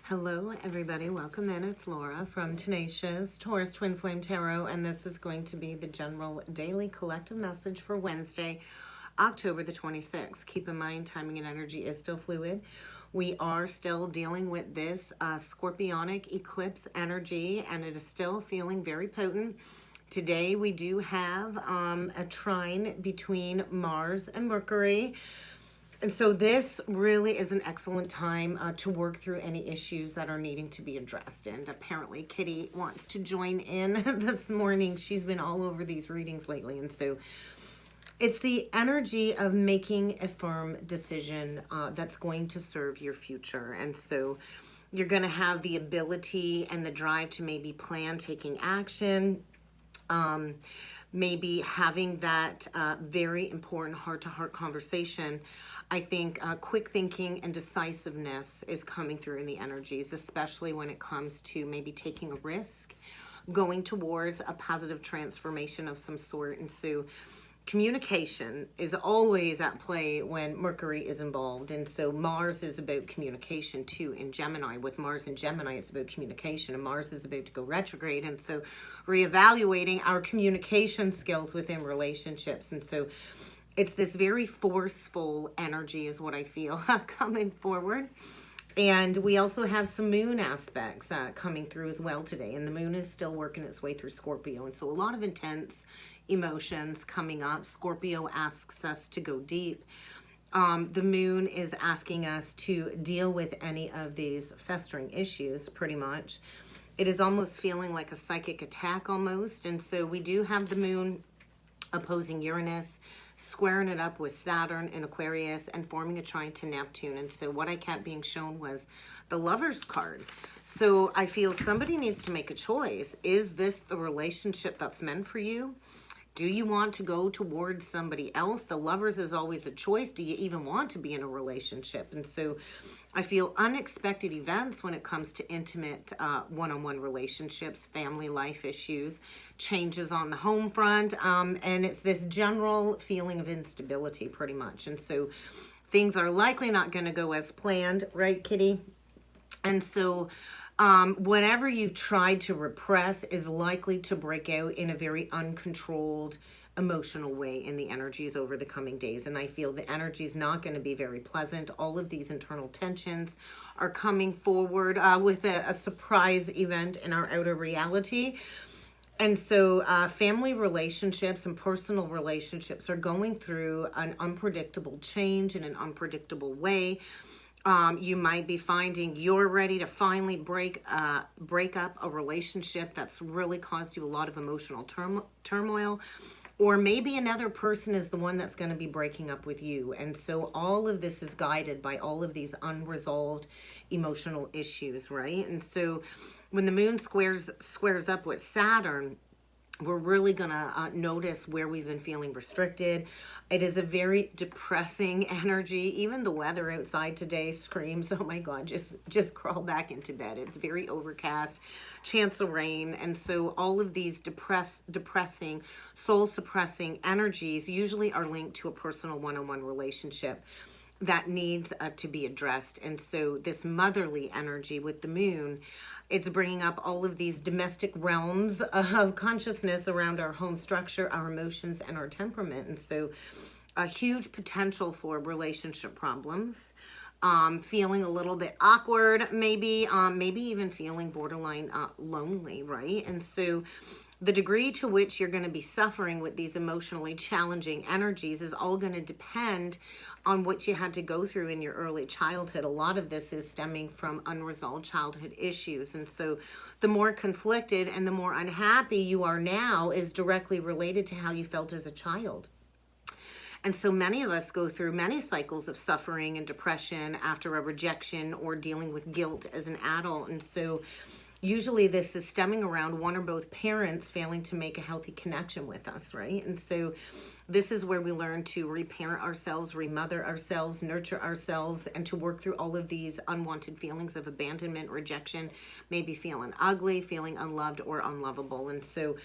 Hello, everybody. Welcome in. It's Laura from Tenacious Taurus Twin Flame Tarot, and this is going to be the general daily collective message for Wednesday, October the 26th. Keep in mind, timing and energy is still fluid. We are still dealing with this scorpionic eclipse energy, and it is still feeling very potent. Today, we do have a trine between Mars and Mercury. And so this really is an excellent time to work through any issues that are needing to be addressed. And apparently Kitty wants to join in this morning. She's been all over these readings lately. And so it's the energy of making a firm decision that's going to serve your future. And so you're going to have the ability and the drive to maybe plan taking action, maybe having that very important heart-to-heart conversation. I think quick thinking and decisiveness is coming through in the energies, especially when it comes to maybe taking a risk, going towards a positive transformation of some sort. And so communication is always at play when Mercury is involved. And so Mars is about communication too in Gemini. With Mars in Gemini, it's about communication, and Mars is about to go retrograde. And so reevaluating our communication skills within relationships. And so it's this very forceful energy is what I feel coming forward. And we also have some moon aspects coming through as well today. And the moon is still working its way through Scorpio. And so a lot of intense emotions coming up. Scorpio asks us to go deep. The moon is asking us to deal with any of these festering issues, pretty much. It is almost feeling like a psychic attack almost. And so we do have the moon opposing Uranus, squaring it up with Saturn in Aquarius and forming a trine to Neptune. And so what I kept being shown was the Lover's card. So I feel somebody needs to make a choice. Is this the relationship that's meant for you? Do you want to go towards somebody else? The Lovers is always a choice. Do you even want to be in a relationship? And so I feel unexpected events when it comes to intimate one-on-one relationships, family life issues, changes on the home front, and it's this general feeling of instability pretty much. And so things are likely not going to go as planned, right, Kitty? And so whatever you've tried to repress is likely to break out in a very uncontrolled, emotional way in the energies over the coming days. And I feel the energy is not going to be very pleasant. All of these internal tensions are coming forward with a surprise event in our outer reality. And so family relationships and personal relationships are going through an unpredictable change in an unpredictable way. You might be finding you're ready to finally break up a relationship that's really caused you a lot of emotional turmoil. Or maybe another person is the one that's going to be breaking up with you. And so all of this is guided by all of these unresolved emotional issues, right? And so when the moon squares up with Saturn, we're really going to notice where we've been feeling restricted. It is a very depressing energy. Even the weather outside today screams, oh my God, just crawl back into bed. It's very overcast, chance of rain. And so all of these depressing, soul-suppressing energies usually are linked to a personal one-on-one relationship that needs to be addressed. And so this motherly energy with the moon, it's bringing up all of these domestic realms of consciousness around our home structure, our emotions, and our temperament. And so a huge potential for relationship problems, feeling a little bit awkward, maybe even feeling borderline lonely, right? And so the degree to which you're going to be suffering with these emotionally challenging energies is all going to depend on what you had to go through in your early childhood. A lot of this is stemming from unresolved childhood issues. And so the more conflicted and the more unhappy you are now is directly related to how you felt as a child. And so many of us go through many cycles of suffering and depression after a rejection or dealing with guilt as an adult. And so usually this is stemming around one or both parents failing to make a healthy connection with us, right? And so this is where we learn to reparent ourselves, remother ourselves, nurture ourselves, and to work through all of these unwanted feelings of abandonment, rejection, maybe feeling ugly, feeling unloved or unlovable. And so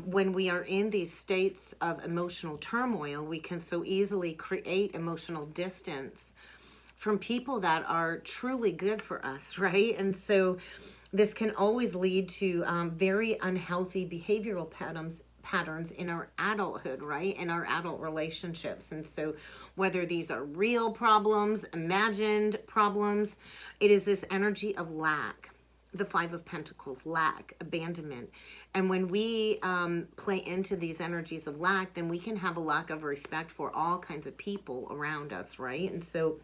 when we are in these states of emotional turmoil, we can so easily create emotional distance from people that are truly good for us, right? And so this can always lead to very unhealthy behavioral patterns in our adulthood, right? In our adult relationships. And so whether these are real problems, imagined problems, it is this energy of lack. The Five of Pentacles, lack, abandonment. And when we play into these energies of lack, then we can have a lack of respect for all kinds of people around us, right? And so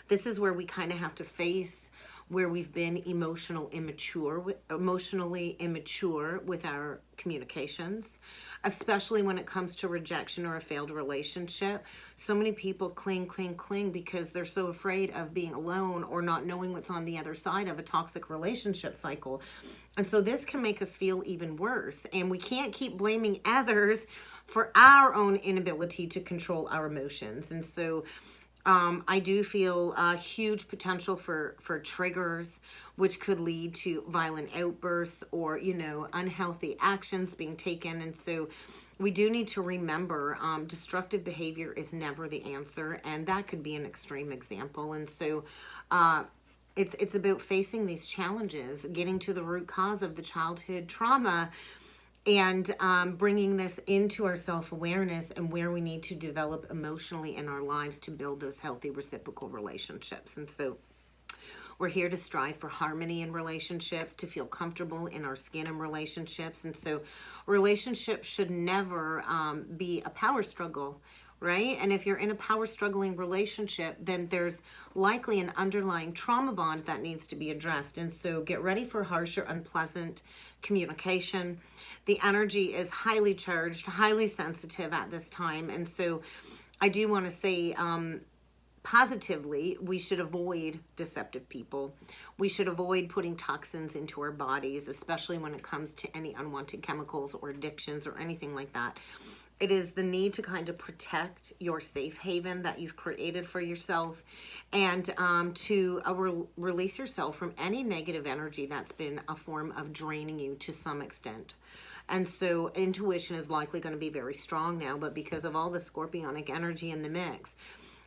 this is where we kind of have to face where we've been emotionally immature with our communications, especially when it comes to rejection or a failed relationship. So many people cling because they're so afraid of being alone or not knowing what's on the other side of a toxic relationship cycle. And so this can make us feel even worse. And we can't keep blaming others for our own inability to control our emotions. And so I do feel a huge potential for triggers, which could lead to violent outbursts or, unhealthy actions being taken. And so we do need to remember destructive behavior is never the answer. And that could be an extreme example. And so it's about facing these challenges, getting to the root cause of the childhood trauma, and bringing this into our self-awareness and where we need to develop emotionally in our lives to build those healthy reciprocal relationships. And so we're here to strive for harmony in relationships, to feel comfortable in our skin in relationships. And so relationships should never be a power struggle, right? And if you're in a power struggling relationship, then there's likely an underlying trauma bond that needs to be addressed. And so get ready for harsh or unpleasant communication. The energy is highly charged, highly sensitive at this time. And so I do want to say positively, we should avoid deceptive people. We should avoid putting toxins into our bodies, especially when it comes to any unwanted chemicals or addictions or anything like that. It is the need to kind of protect your safe haven that you've created for yourself, and to release yourself from any negative energy that's been a form of draining you to some extent. And so intuition is likely going to be very strong now, but because of all the scorpionic energy in the mix,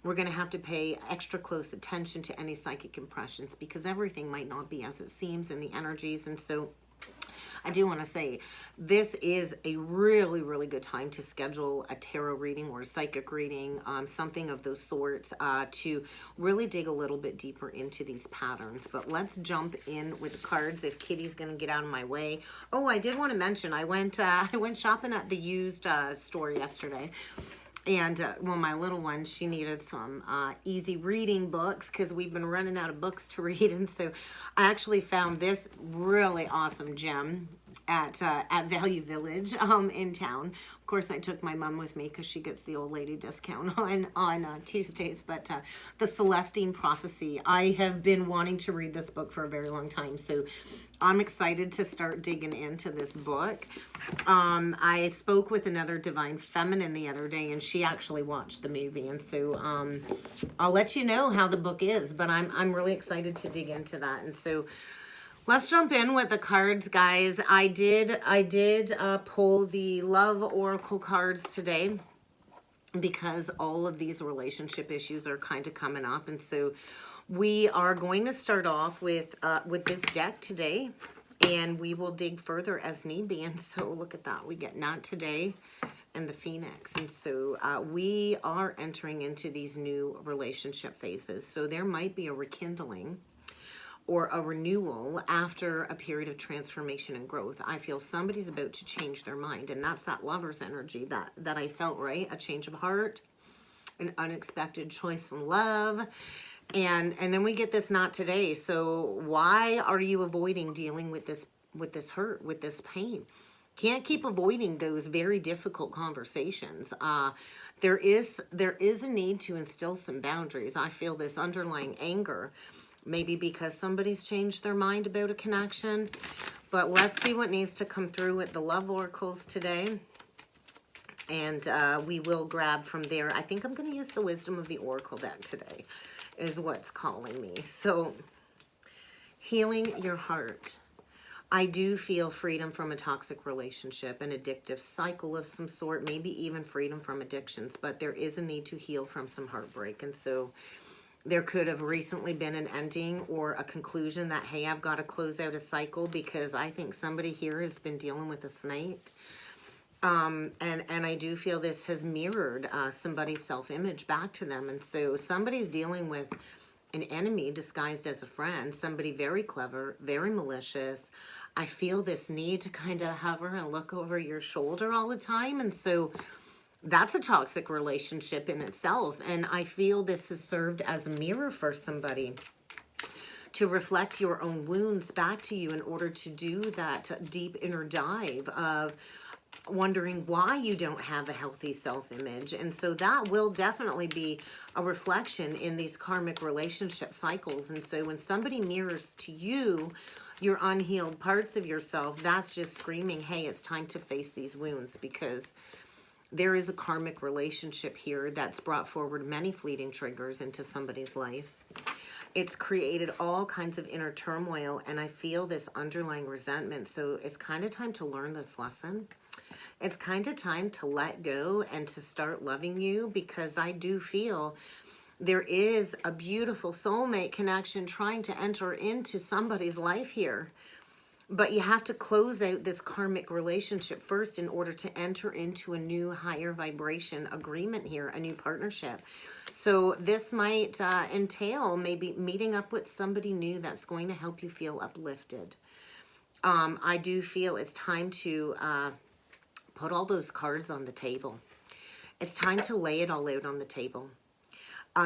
we're going to have to pay extra close attention to any psychic impressions, because everything might not be as it seems in the energies. And so I do want to say this is a really, really good time to schedule a tarot reading or a psychic reading, something of those sorts, to really dig a little bit deeper into these patterns. But let's jump in with the cards if Kitty's going to get out of my way. Oh, I did want to mention I went shopping at the used store yesterday. And, my little one, she needed some easy reading books because we've been running out of books to read. And so I actually found this really awesome gem at Value Village in town. Of course, I took my mom with me because she gets the old lady discount on Tuesdays. But The Celestine Prophecy. I have been wanting to read this book for a very long time. So I'm excited to start digging into this book. I spoke with another Divine Feminine the other day, and she actually watched the movie. And so I'll let you know how the book is, but I'm really excited to dig into that. And so let's jump in with the cards, guys. I did pull the Love Oracle cards today because all of these relationship issues are kind of coming up. And so we are going to start off with this deck today, and we will dig further as need be. And so look at that. We get Not Today and the Phoenix. And so we are entering into these new relationship phases. So there might be a rekindling or a renewal after a period of transformation and growth. I feel somebody's about to change their mind. And that's that Lover's energy that I felt, right? A change of heart, an unexpected choice in love. And then we get this Not Today. So why are you avoiding dealing with this hurt, with this pain? Can't keep avoiding those very difficult conversations. There is a need to instill some boundaries. I feel this underlying anger, maybe because somebody's changed their mind about a connection. But let's see what needs to come through with the Love Oracles today. And we will grab from there. I think I'm going to use the Wisdom of the Oracle deck today, is what's calling me. So, healing your heart. I do feel freedom from a toxic relationship, an addictive cycle of some sort, maybe even freedom from addictions, but there is a need to heal from some heartbreak. And so There could have recently been an ending or a conclusion that, hey, I've got to close out a cycle, because I think somebody here has been dealing with a snake. And I do feel this has mirrored somebody's self-image back to them. And so somebody's dealing with an enemy disguised as a friend, somebody very clever, very malicious. I feel this need to kind of hover and look over your shoulder all the time. And so that's a toxic relationship in itself. And I feel this has served as a mirror for somebody to reflect your own wounds back to you in order to do that deep inner dive of wondering why you don't have a healthy self-image. And so that will definitely be a reflection in these karmic relationship cycles. And so when somebody mirrors to you your unhealed parts of yourself, that's just screaming, hey, it's time to face these wounds, because there is a karmic relationship here that's brought forward many fleeting triggers into somebody's life. It's created all kinds of inner turmoil, and I feel this underlying resentment. So it's kind of time to learn this lesson. It's kind of time to let go and to start loving you, because I do feel there is a beautiful soulmate connection trying to enter into somebody's life here. But you have to close out this karmic relationship first in order to enter into a new higher vibration agreement here, a new partnership. So this might entail maybe meeting up with somebody new that's going to help you feel uplifted. I do feel it's time to put all those cards on the table. It's time to lay it all out on the table.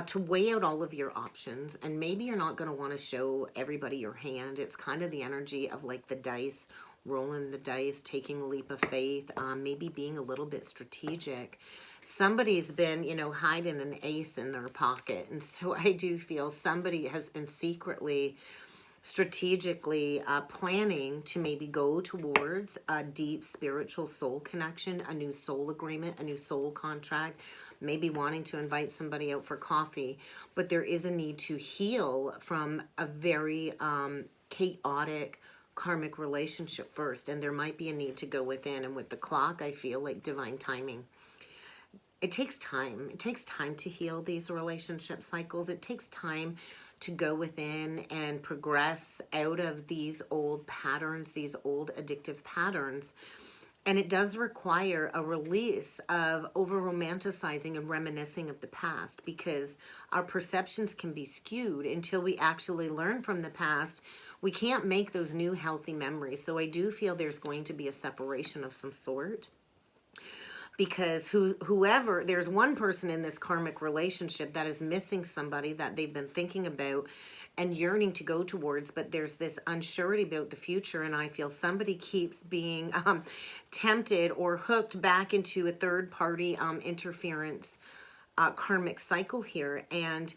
To weigh out all of your options. And maybe you're not going to want to show everybody your hand. It's kind of the energy of like the dice, rolling the dice, taking a leap of faith, maybe being a little bit strategic. Somebody's been, you know, hiding an ace in their pocket. And so I do feel somebody has been secretly, strategically planning to maybe go towards a deep spiritual soul connection, a new soul agreement, a new soul contract, maybe wanting to invite somebody out for coffee. But there is a need to heal from a very chaotic karmic relationship first. And there might be a need to go within. And with the clock, I feel like divine timing. It takes time. It takes time to heal these relationship cycles. It takes time to go within and progress out of these old patterns, these old addictive patterns. And it does require a release of over-romanticizing and reminiscing of the past, because our perceptions can be skewed until we actually learn from the past. We can't make those new healthy memories. So I do feel there's going to be a separation of some sort. Because whoever, there's one person in this karmic relationship that is missing somebody that they've been thinking about and yearning to go towards, but there's this unsurety about the future, and I feel somebody keeps being tempted or hooked back into a third-party interference karmic cycle here. And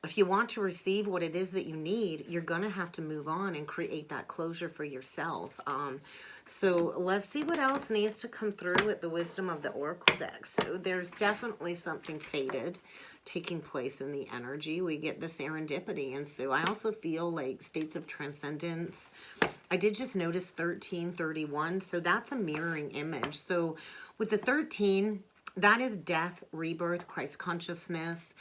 if you want to receive what it is that you need, you're going to have to move on and create that closure for yourself. So let's see what else needs to come through with the wisdom of the Oracle deck. So there's definitely something fated taking place in the energy. We get the serendipity. And so I also feel like states of transcendence. I did just notice 1331. So that's a mirroring image. So with the 13, that is death, rebirth, Christ consciousness.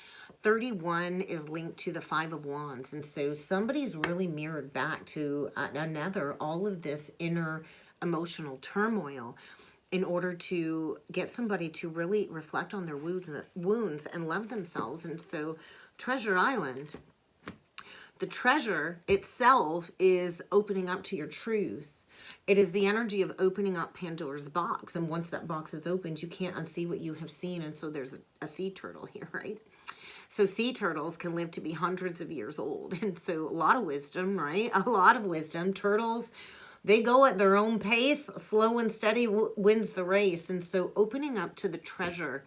31 is linked to the 5 of Wands. And so somebody's really mirrored back to another, all of this inner emotional turmoil in order to get somebody to really reflect on their wounds and love themselves. And so Treasure Island, the treasure itself is opening up to your truth. It is the energy of opening up Pandora's box. And once that box is opened, you can't unsee what you have seen. And so there's a sea turtle here, right? So sea turtles can live to be hundreds of years old. And so a lot of wisdom, right? A lot of wisdom. Turtles, they go at their own pace. Slow and steady wins the race. And so opening up to the treasure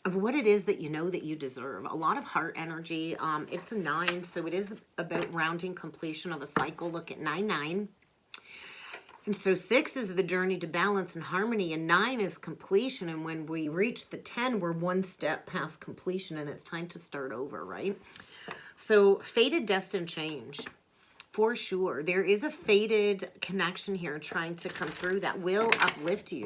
of what it is that you know that you deserve. A lot of heart energy. It's a 9, so it is about rounding completion of a cycle. Look at 9-9. And so 6 is the journey to balance and harmony, and 9 is completion. And when we reach the 10, we're one step past completion, and it's time to start over, right? So fated, destined change. For sure. There is a fated connection here trying to come through that will uplift you.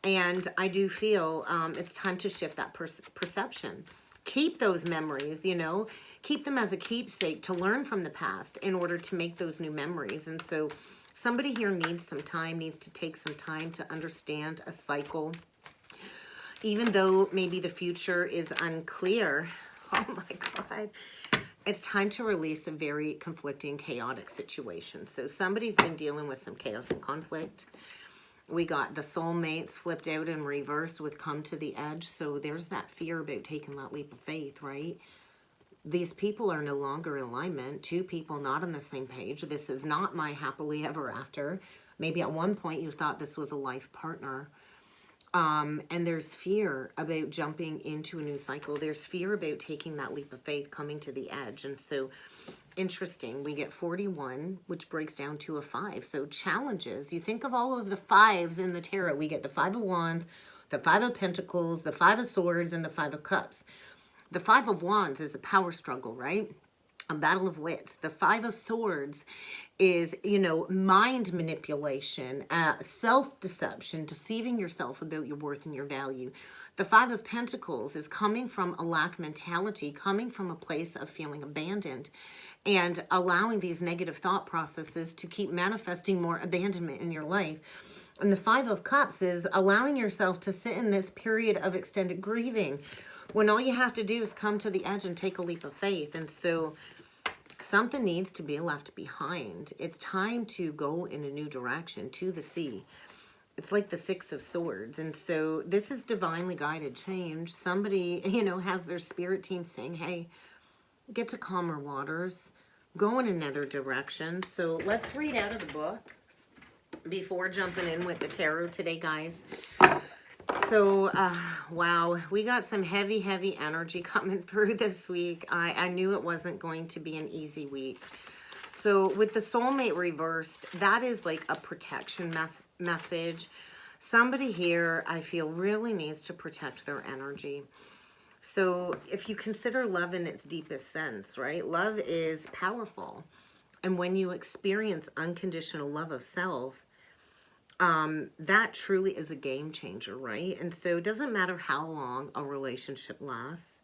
And I do feel it's time to shift that perception. Keep those memories, you know. keep them as a keepsake to learn from the past in order to make those new memories. And so somebody here needs some time, needs to take some time to understand a cycle. Even though maybe the future is unclear, oh my God, it's time to release a very conflicting, chaotic situation. So somebody's been dealing with some chaos and conflict. We got the soulmates flipped out and reversed with come to the edge. So there's that fear about taking that leap of faith, right? These people are no longer in alignment. Two people not on the same page. This is not my happily ever after. Maybe at one point you thought this was a life partner. And there's fear about jumping into a new cycle. There's fear about taking that leap of faith, coming to the edge. And so, interesting, we get 41, which breaks down to a 5. So challenges. You think of all of the 5s in the tarot. We get the 5 of Wands, the 5 of Pentacles, the 5 of Swords, and the 5 of Cups. The 5 of Wands is a power struggle, right? A battle of wits. The 5 of Swords is, you know, mind manipulation, self-deception, deceiving yourself about your worth and your value. The 5 of Pentacles is coming from a lack mentality, coming from a place of feeling abandoned and allowing these negative thought processes to keep manifesting more abandonment in your life. And the 5 of Cups is allowing yourself to sit in this period of extended grieving when all you have to do is come to the edge and take a leap of faith. And so something needs to be left behind. It's time to go in a new direction, to the sea. It's like the 6 of Swords. And so this is divinely guided change. Somebody, you know, has their spirit team saying, hey, get to calmer waters, go in another direction. So let's read out of the book before jumping in with the tarot today, guys. So, wow, we got some heavy, heavy energy coming through this week. I knew it wasn't going to be an easy week. So with the soulmate reversed, that is like a protection message. Somebody here, I feel, really needs to protect their energy. So if you consider love in its deepest sense, right? Love is powerful. And when you experience unconditional love of self, that truly is a game changer, right? And so it doesn't matter how long a relationship lasts.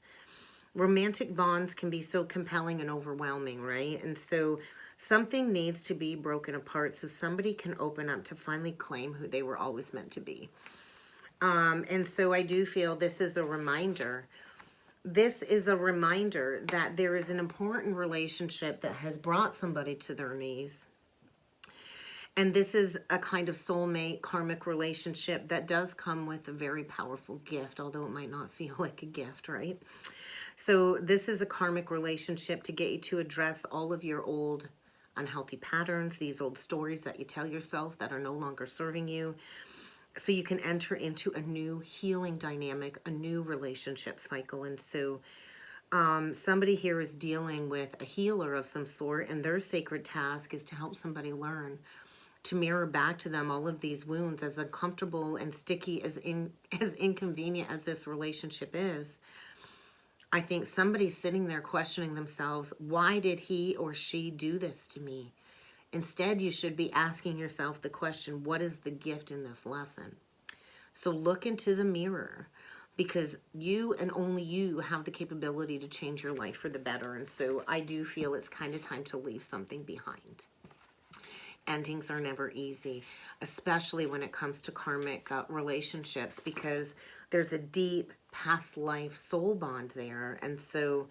Romantic bonds can be so compelling and overwhelming, right? And so something needs to be broken apart so somebody can open up to finally claim who they were always meant to be. And so I do feel this is a reminder. This is a reminder that there is an important relationship that has brought somebody to their knees. And this is a kind of soulmate karmic relationship that does come with a very powerful gift, although it might not feel like a gift, right? So this is a karmic relationship to get you to address all of your old unhealthy patterns, these old stories that you tell yourself that are no longer serving you, so you can enter into a new healing dynamic, a new relationship cycle. And so somebody here is dealing with a healer of some sort, and their sacred task is to help somebody learn to mirror back to them all of these wounds, as uncomfortable and sticky, as inconvenient as this relationship is. I think somebody's sitting there questioning themselves, why did he or she do this to me? Instead, you should be asking yourself the question, what is the gift in this lesson? So look into the mirror, because you and only you have the capability to change your life for the better. And so I do feel it's kind of time to leave something behind. Endings are never easy, especially when it comes to karmic relationships, because there's a deep past life soul bond there. And so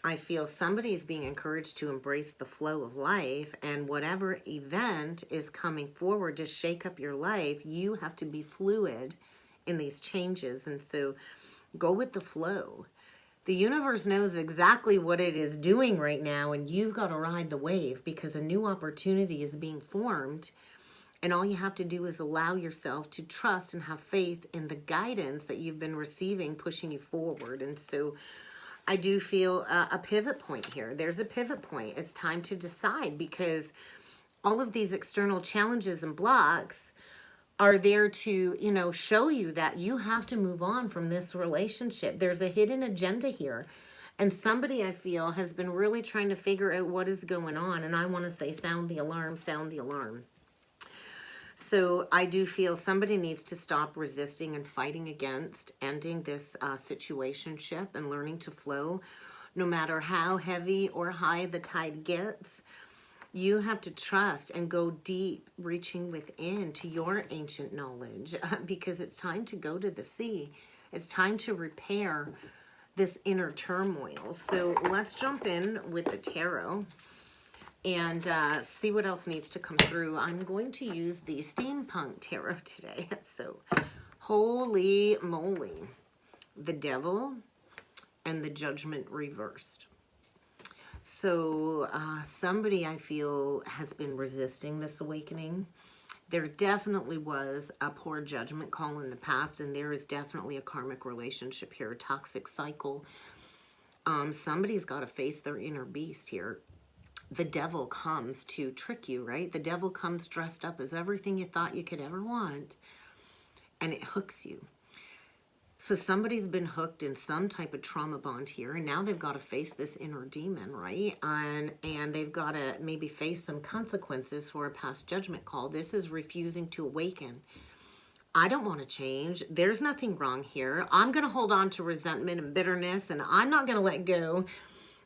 I feel somebody is being encouraged to embrace the flow of life, and whatever event is coming forward to shake up your life, you have to be fluid in these changes. And so go with the flow. The universe knows exactly what it is doing right now, and you've got to ride the wave, because a new opportunity is being formed, and all you have to do is allow yourself to trust and have faith in the guidance that you've been receiving, pushing you forward. And so I do feel a pivot point here. There's a pivot point. It's time to decide, because all of these external challenges and blocks are there to, you know, show you that you have to move on from this relationship. There's a hidden agenda here. And somebody, I feel, has been really trying to figure out what is going on. And I want to say, sound the alarm, sound the alarm. So I do feel somebody needs to stop resisting and fighting against ending this situationship and learning to flow. no matter how heavy or high the tide gets, you have to trust and go deep, reaching within to your ancient knowledge, because it's time to go to the sea. It's time to repair this inner turmoil. So let's jump in with the tarot and see what else needs to come through. I'm going to use the Steampunk Tarot today. So, holy moly. The Devil and the Judgment reversed. So, somebody I feel has been resisting this awakening. There definitely was a poor judgment call in the past, and there is definitely a karmic relationship here, a toxic cycle. Somebody's got to face their inner beast here. The devil comes to trick you, right? The devil comes dressed up as everything you thought you could ever want, and it hooks you. So somebody's been hooked in some type of trauma bond here, and now they've got to face this inner demon, right? And they've got to maybe face some consequences for a past judgment call. This is refusing to awaken. I don't want to change. There's nothing wrong here. I'm going to hold on to resentment and bitterness, and I'm not going to let go,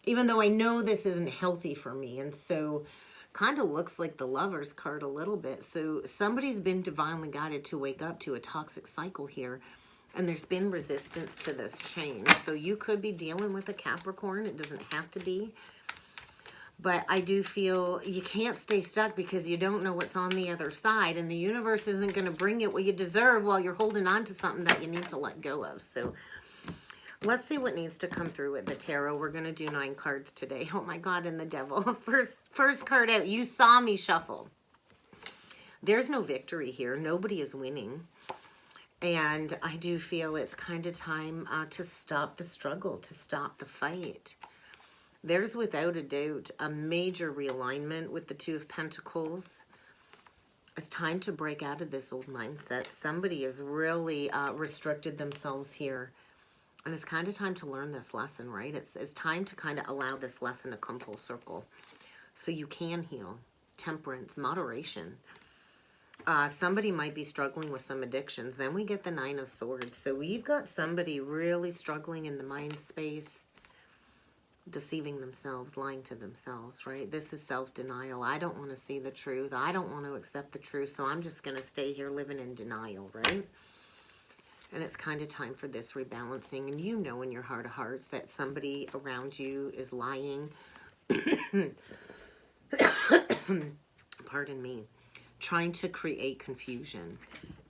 even though I know this isn't healthy for me. And so kind of looks like the Lover's card a little bit. So somebody's been divinely guided to wake up to a toxic cycle here. And there's been resistance to this change. So you could be dealing with a Capricorn. It doesn't have to be. But I do feel you can't stay stuck because you don't know what's on the other side. And the universe isn't going to bring you what you deserve while you're holding on to something that you need to let go of. So let's see what needs to come through with the tarot. We're going to do 9 cards today. Oh my God, and the Devil. First card out. You saw me shuffle. There's no victory here. Nobody is winning. And I do feel it's kind of time to stop the struggle, to stop the fight. There's without a doubt a major realignment with the Two of Pentacles. It's time to break out of this old mindset. Somebody has really restricted themselves here. And it's kind of time to learn this lesson, right? It's time to kind of allow this lesson to come full circle so you can heal. Temperance, moderation. Somebody might be struggling with some addictions. Then we get the 9 of Swords. So we've got somebody really struggling in the mind space, deceiving themselves, lying to themselves, right? This is self-denial. I don't want to see the truth. I don't want to accept the truth. So I'm just going to stay here living in denial, right? And it's kind of time for this rebalancing. And you know in your heart of hearts that somebody around you is lying. Pardon me. Trying to create confusion.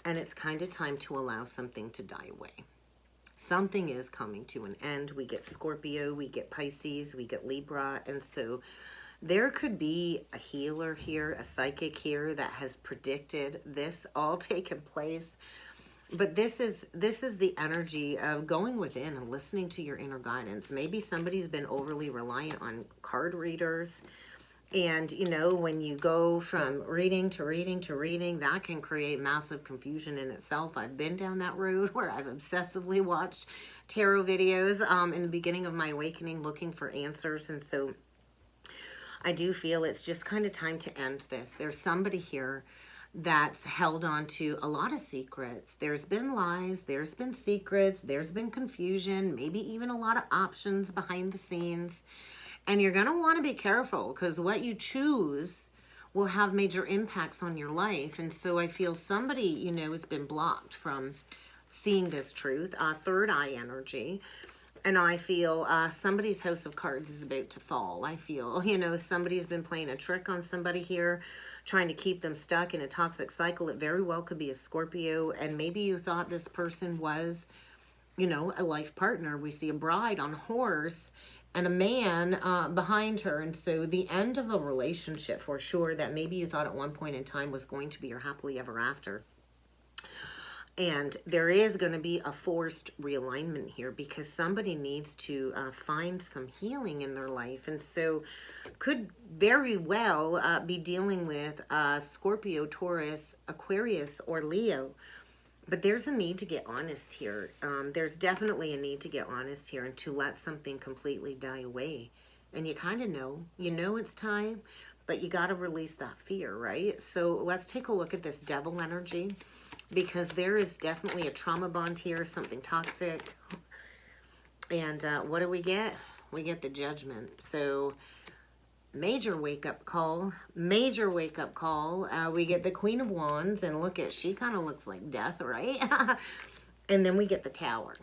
And it's kind of time to allow something to die away. Something is coming to an end. We get Scorpio, we get Pisces, we get Libra. And so there could be a healer here, a psychic here that has predicted this all taking place. But this is the energy of going within and listening to your inner guidance. Maybe somebody's been overly reliant on card readers. And, you know, when you go from reading to reading to reading, that can create massive confusion in itself. I've been down that road where I've obsessively watched tarot videos in the beginning of my awakening looking for answers. And so I do feel it's just kind of time to end this. There's somebody here that's held on to a lot of secrets. There's been lies, there's been secrets, there's been confusion, maybe even a lot of options behind the scenes. And you're going to want to be careful because what you choose will have major impacts on your life. And so I feel somebody, you know, has been blocked from seeing this truth, third eye energy. And I feel somebody's house of cards is about to fall. I feel, you know, somebody's been playing a trick on somebody here, trying to keep them stuck in a toxic cycle. It very well could be a Scorpio. And maybe you thought this person was, you know, a life partner. We see a bride on a horse and a man behind her. And so the end of a relationship for sure that maybe you thought at one point in time was going to be your happily ever after. And there is going to be a forced realignment here because somebody needs to find some healing in their life. And so could very well be dealing with Scorpio, Taurus, Aquarius, or Leo. But there's a need to get honest here. There's definitely a need to get honest here and to let something completely die away. And you kind of know. You know it's time, but you got to release that fear, right? So let's take a look at this Devil energy because there is definitely a trauma bond here, something toxic. And what do we get? we get the Judgment. So major wake-up call, major wake-up call. We get the Queen of Wands, and look at, she kind of looks like death, right? And then we get the Tower.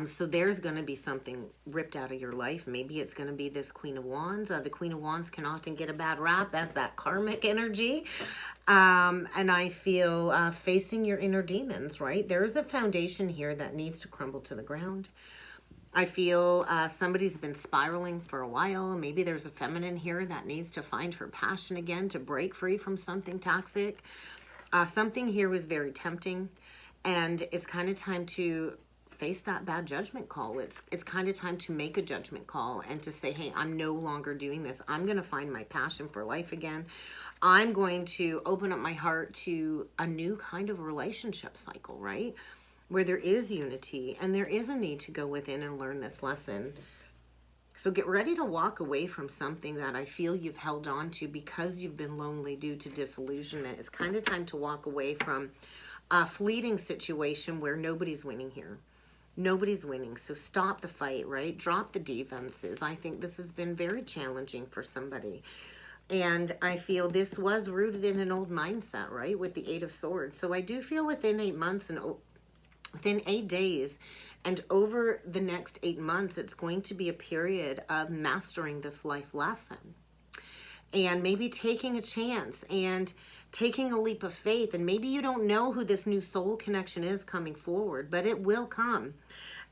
So there's going to be something ripped out of your life. Maybe it's going to be this Queen of Wands. The Queen of Wands can often get a bad rap as that karmic energy. And I feel facing your inner demons, right? There's a foundation here that needs to crumble to the ground. I feel somebody's been spiraling for a while. Maybe there's a feminine here that needs to find her passion again, to break free from something toxic. Something here was very tempting, and it's kind of time to face that bad judgment call. It's kind of time to make a judgment call and to say, hey, I'm no longer doing this. I'm going to find my passion for life again. I'm going to open up my heart to a new kind of relationship cycle, right? Where there is unity and there is a need to go within and learn this lesson. So get ready to walk away from something that I feel you've held on to because you've been lonely due to disillusionment. It's kind of time to walk away from a fleeting situation where nobody's winning here. Nobody's winning. So stop the fight, right? Drop the defenses. I think this has been very challenging for somebody. And I feel this was rooted in an old mindset, right? With the 8 of Swords. So I do feel within 8 months and within 8 days and over the next 8 months, it's going to be a period of mastering this life lesson. And maybe taking a chance and taking a leap of faith. And maybe you don't know who this new soul connection is coming forward, but it will come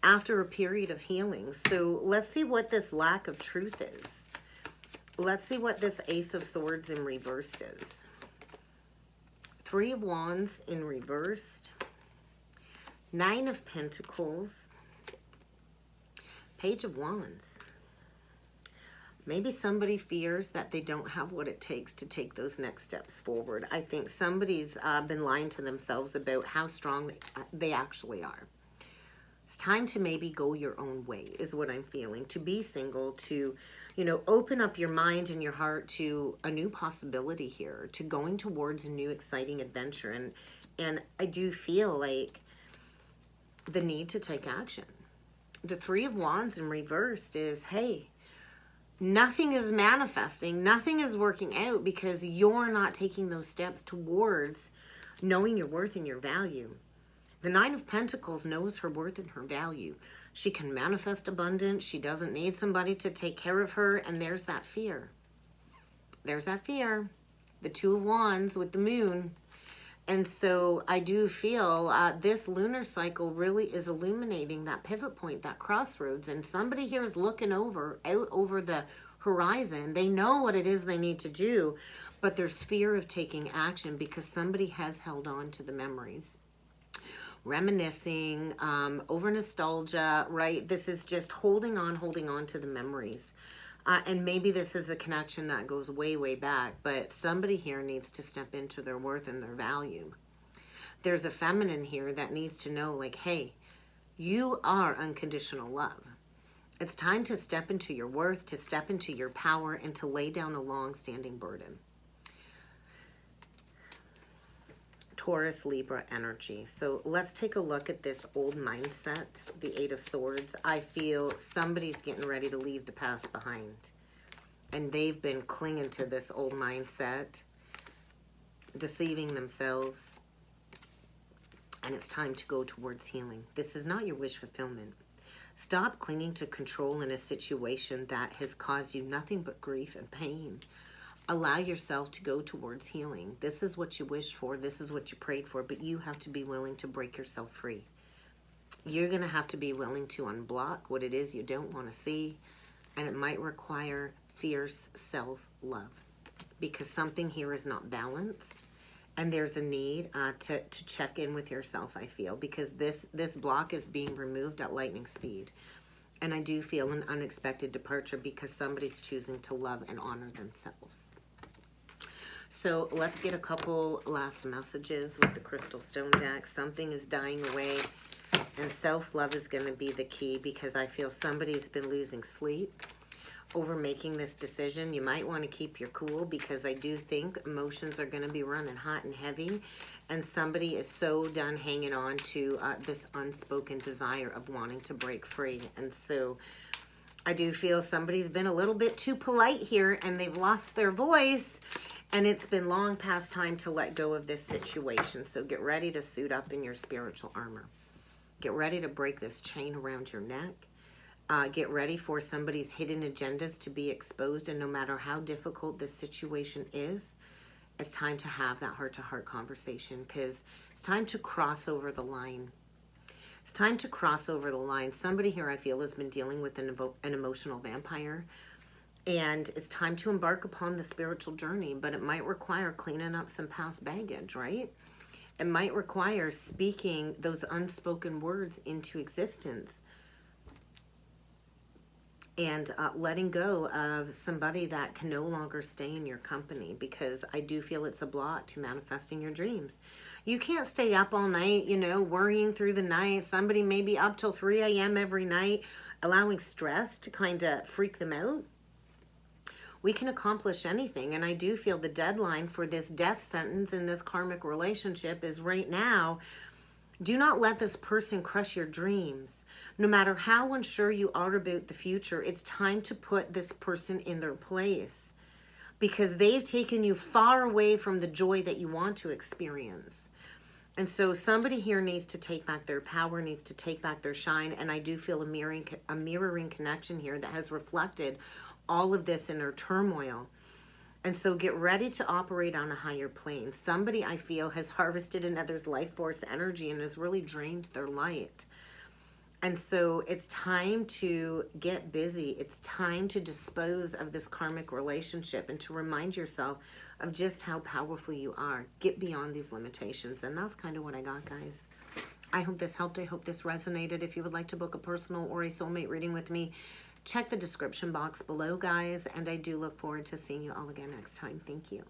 after a period of healing. So let's see what this lack of truth is. Let's see what this Ace of Swords in reversed is. 3 of Wands in reversed. 9 of Pentacles. Page of Wands. Maybe somebody fears that they don't have what it takes to take those next steps forward. I think somebody's been lying to themselves about how strong they actually are. It's time to maybe go your own way is what I'm feeling. To be single, to, you know, open up your mind and your heart to a new possibility here, to going towards a new exciting adventure. And I do feel like the need to take action. The 3 of Wands in reversed is, hey, nothing is manifesting, nothing is working out because you're not taking those steps towards knowing your worth and your value. The 9 of Pentacles knows her worth and her value. She can manifest abundance. She doesn't need somebody to take care of her. And there's that fear. There's that fear. The 2 of Wands with the moon. And so I do feel this lunar cycle really is illuminating that pivot point, that crossroads. And somebody here is looking out over the horizon. They know what it is they need to do, but there's fear of taking action because somebody has held on to the memories. Reminiscing, over nostalgia, right? This is just holding on to the memories. And maybe this is a connection that goes way, way back, but somebody here needs to step into their worth and their value. There's a feminine here that needs to know, like, hey, you are unconditional love. It's time to step into your worth, to step into your power, and to lay down a long-standing burden. Taurus, Libra energy. So let's take a look at this old mindset, the 8 of Swords. I feel somebody's getting ready to leave the past behind. And they've been clinging to this old mindset, deceiving themselves. And it's time to go towards healing. This is not your wish fulfillment. Stop clinging to control in a situation that has caused you nothing but grief and pain. Allow yourself to go towards healing. This is what you wished for. This is what you prayed for. But you have to be willing to break yourself free. You're going to have to be willing to unblock what it is you don't want to see. And it might require fierce self-love. Because something here is not balanced. And there's a need to check in with yourself, I feel. Because this block is being removed at lightning speed. And I do feel an unexpected departure because somebody's choosing to love and honor themselves. So let's get a couple last messages with the Crystal Stone deck. Something is dying away, and self-love is going to be the key because I feel somebody's been losing sleep over making this decision. You might want to keep your cool because I do think emotions are going to be running hot and heavy, and somebody is so done hanging on to this unspoken desire of wanting to break free. And so I do feel somebody's been a little bit too polite here and they've lost their voice, and it's been long past time to let go of this situation. So get ready to suit up in your spiritual armor. Get ready to break this chain around your neck. Get ready for somebody's hidden agendas to be exposed, and no matter how difficult this situation is, it's time to have that heart-to-heart conversation, because it's time to cross over the line. It's time to cross over the line. Somebody here, I feel, has been dealing with an emotional vampire, and it's time to embark upon the spiritual journey, but it might require cleaning up some past baggage, right? It might require speaking those unspoken words into existence, and letting go of somebody that can no longer stay in your company, because I do feel it's a blot to manifesting your dreams. You can't stay up all night, you know, worrying through the night. Somebody may be up till 3 a.m. every night, allowing stress to kind of freak them out. We can accomplish anything, and I do feel the deadline for this death sentence in this karmic relationship is right now. Do not let this person crush your dreams. No matter how unsure you are about the future, it's time to put this person in their place, because they've taken you far away from the joy that you want to experience. And so somebody here needs to take back their power, needs to take back their shine, and I do feel a mirroring connection here that has reflected all of this inner turmoil. And so get ready to operate on a higher plane. Somebody, I feel, has harvested another's life force energy and has really drained their light. And so it's time to get busy. It's time to dispose of this karmic relationship and to remind yourself of just how powerful you are. Get beyond these limitations. And that's kind of what I got, guys. I hope this helped. I hope this resonated. If you would like to book a personal or a soulmate reading with me, check the description box below, guys. And I do look forward to seeing you all again next time. Thank you.